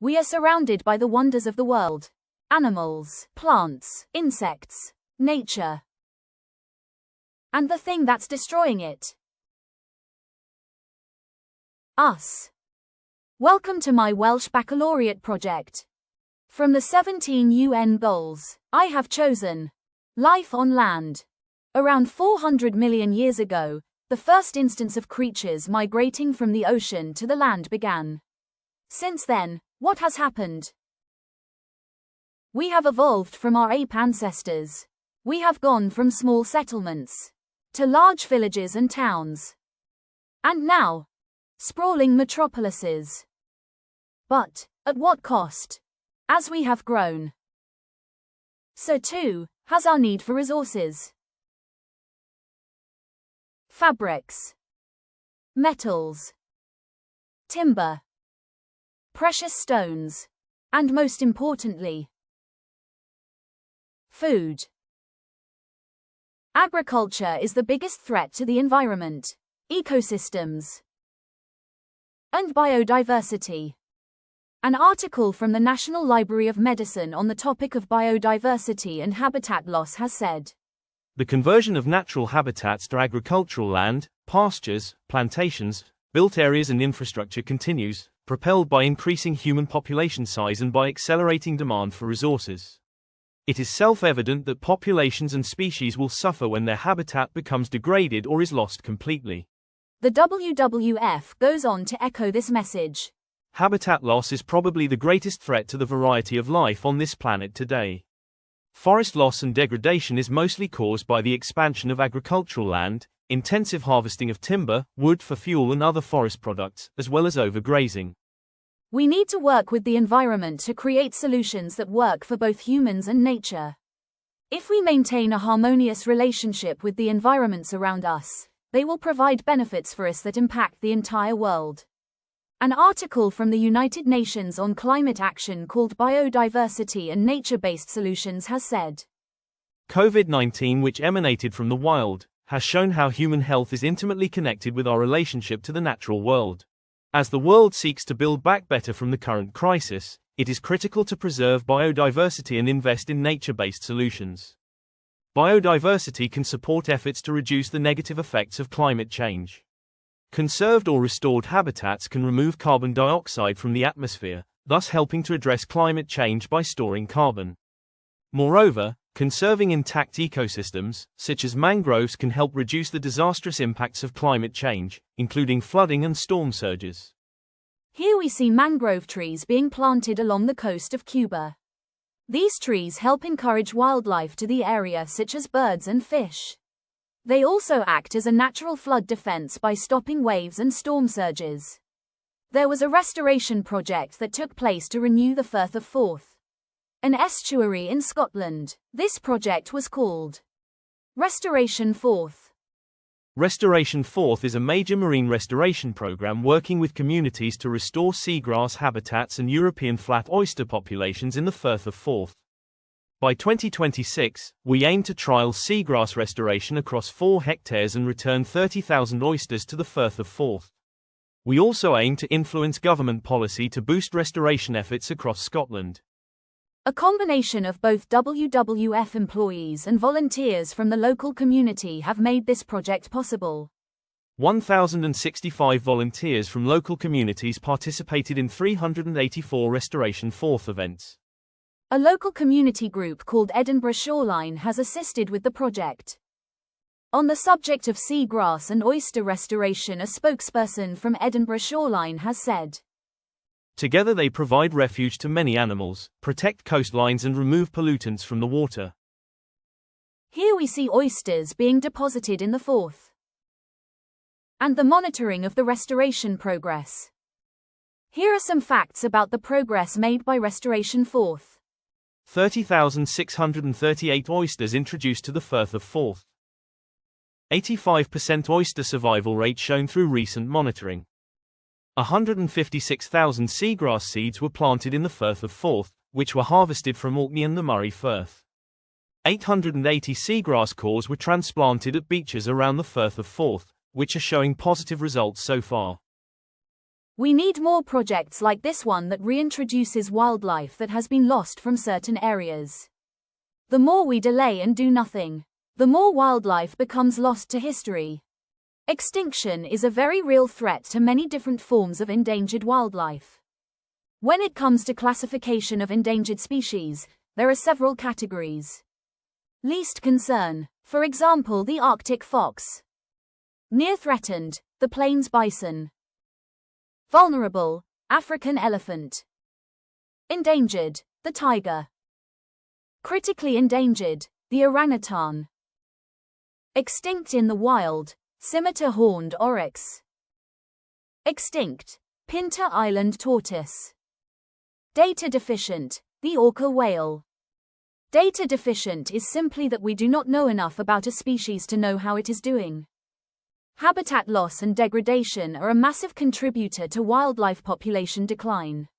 We are surrounded by the wonders of the world. Animals, plants, insects, nature. And the thing that's destroying it. Us. Welcome to my Welsh Baccalaureate project. From the 17 UN goals, I have chosen life on land. Around 400 million years ago, the first instance of creatures migrating from the ocean to the land began. Since then, what has happened? We have evolved from our ape ancestors. We have gone from small settlements to large villages and towns. And now, sprawling metropolises. But, at what cost? As we have grown, so too has our need for resources. Fabrics, metals, timber, precious stones, and most importantly, food. Agriculture is the biggest threat to the environment, ecosystems, and biodiversity. An article from the National Library of Medicine on the topic of biodiversity and habitat loss has said, the conversion of natural habitats to agricultural land, pastures, plantations, built areas and infrastructure continues, propelled by increasing human population size and by accelerating demand for resources. It is self-evident that populations and species will suffer when their habitat becomes degraded or is lost completely. The WWF goes on to echo this message. Habitat loss is probably the greatest threat to the variety of life on this planet today. Forest loss and degradation is mostly caused by the expansion of agricultural land, intensive harvesting of timber, wood for fuel and other forest products, as well as overgrazing. We need to work with the environment to create solutions that work for both humans and nature. If we maintain a harmonious relationship with the environments around us, they will provide benefits for us that impact the entire world. An article from the United Nations on climate action called Biodiversity and Nature-Based Solutions has said, COVID-19, which emanated from the wild, has shown how human health is intimately connected with our relationship to the natural world. As the world seeks to build back better from the current crisis, it is critical to preserve biodiversity and invest in nature-based solutions. Biodiversity can support efforts to reduce the negative effects of climate change. Conserved or restored habitats can remove carbon dioxide from the atmosphere, thus helping to address climate change by storing carbon. Moreover, conserving intact ecosystems, such as mangroves, can help reduce the disastrous impacts of climate change, including flooding and storm surges. Here we see mangrove trees being planted along the coast of Cuba. These trees help encourage wildlife to the area, such as birds and fish. They also act as a natural flood defense by stopping waves and storm surges. There was a restoration project that took place to renew the Firth of Forth, an estuary in Scotland. This project was called Restoration Forth. Restoration Forth is a major marine restoration program working with communities to restore seagrass habitats and European flat oyster populations in the Firth of Forth. By 2026, we aim to trial seagrass restoration across 4 hectares and return 30,000 oysters to the Firth of Forth. We also aim to influence government policy to boost restoration efforts across Scotland. A combination of both WWF employees and volunteers from the local community have made this project possible. 1,065 volunteers from local communities participated in 384 Restoration Forth events. A local community group called Edinburgh Shoreline has assisted with the project. On the subject of seagrass and oyster restoration, a spokesperson from Edinburgh Shoreline has said, together they provide refuge to many animals, protect coastlines and remove pollutants from the water. Here we see oysters being deposited in the Forth, and the monitoring of the restoration progress. Here are some facts about the progress made by Restoration Forth. 30,638 oysters introduced to the Firth of Forth. 85% oyster survival rate shown through recent monitoring. 156,000 seagrass seeds were planted in the Firth of Forth, which were harvested from Orkney and the Moray Firth. 880 seagrass cores were transplanted at beaches around the Firth of Forth, which are showing positive results so far. We need more projects like this one that reintroduces wildlife that has been lost from certain areas. The more we delay and do nothing, the more wildlife becomes lost to history. Extinction is a very real threat to many different forms of endangered wildlife. When it comes to classification of endangered species, there are several categories. Least concern, for example, the Arctic fox. Near threatened, the plains bison. Vulnerable, African elephant. Endangered, the tiger. Critically endangered, the orangutan. Extinct in the wild, scimitar horned oryx. Extinct, Pinta Island tortoise. Data deficient, the orca whale. Data deficient is simply that we do not know enough about a species to know how it is doing. Habitat loss and degradation are a massive contributor to wildlife population decline.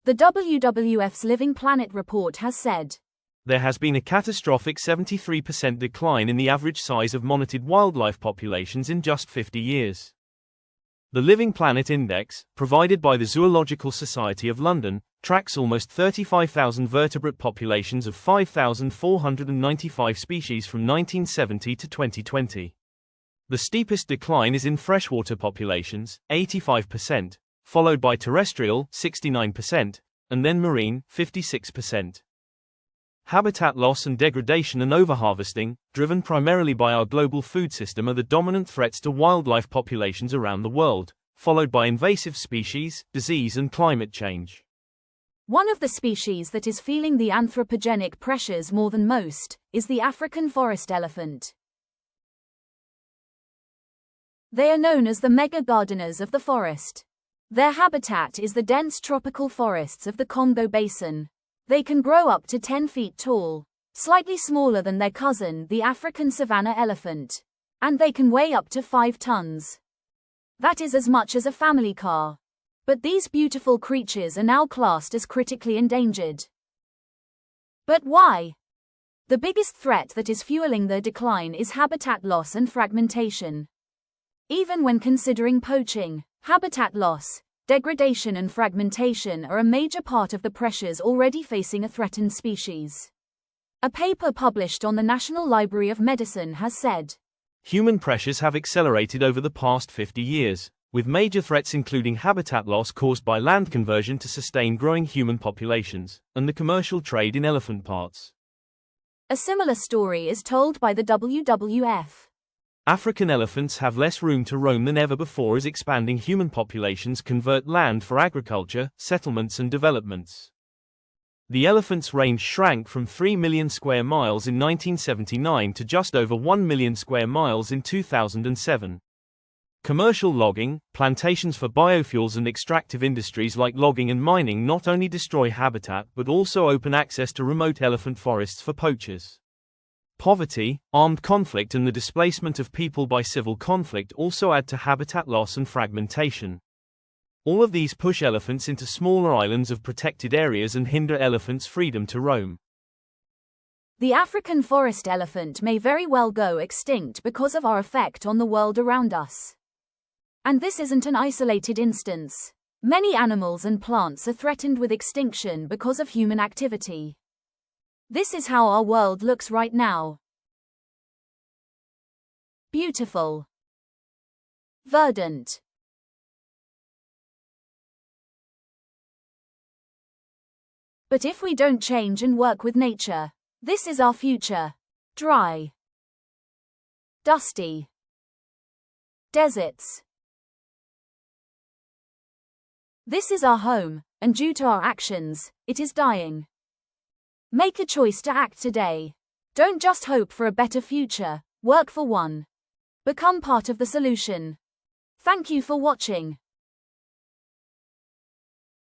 The WWF's Living Planet report has said, there has been a catastrophic 73% decline in the average size of monitored wildlife populations in just 50 years. The Living Planet Index, provided by the Zoological Society of London, tracks almost 35,000 vertebrate populations of 5,495 species from 1970 to 2020. The steepest decline is in freshwater populations, 85%, followed by terrestrial, 69%, and then marine, 56%. Habitat loss and degradation and overharvesting, driven primarily by our global food system, are the dominant threats to wildlife populations around the world, followed by invasive species, disease and climate change. One of the species that is feeling the anthropogenic pressures more than most is the African forest elephant. They are known as the mega gardeners of the forest. Their habitat is the dense tropical forests of the Congo Basin. They can grow up to 10 feet tall, slightly smaller than their cousin, the African savanna elephant. And they can weigh up to 5 tons. That is as much as a family car. But these beautiful creatures are now classed as critically endangered. But why? The biggest threat that is fueling their decline is habitat loss and fragmentation. Even when considering poaching, habitat loss, degradation and fragmentation are a major part of the pressures already facing a threatened species. A paper published on the National Library of Medicine has said, human pressures have accelerated over the past 50 years, with major threats including habitat loss caused by land conversion to sustain growing human populations, and the commercial trade in elephant parts. A similar story is told by the WWF. African elephants have less room to roam than ever before as expanding human populations convert land for agriculture, settlements and developments. The elephants' range shrank from 3 million square miles in 1979 to just over 1 million square miles in 2007. Commercial logging, plantations for biofuels and extractive industries like logging and mining not only destroy habitat but also open access to remote elephant forests for poachers. Poverty, armed conflict and the displacement of people by civil conflict also add to habitat loss and fragmentation. All of these push elephants into smaller islands of protected areas and hinder elephants' freedom to roam. The African forest elephant may very well go extinct because of our effect on the world around us. And this isn't an isolated instance. Many animals and plants are threatened with extinction because of human activity. This is how our world looks right now. Beautiful. Verdant. But if we don't change and work with nature, this is our future. Dry. Dusty. Deserts. This is our home, and due to our actions, it is dying. Make a choice to act today. Don't just hope for a better future, work for one. Become part of the solution. Thank you for watching.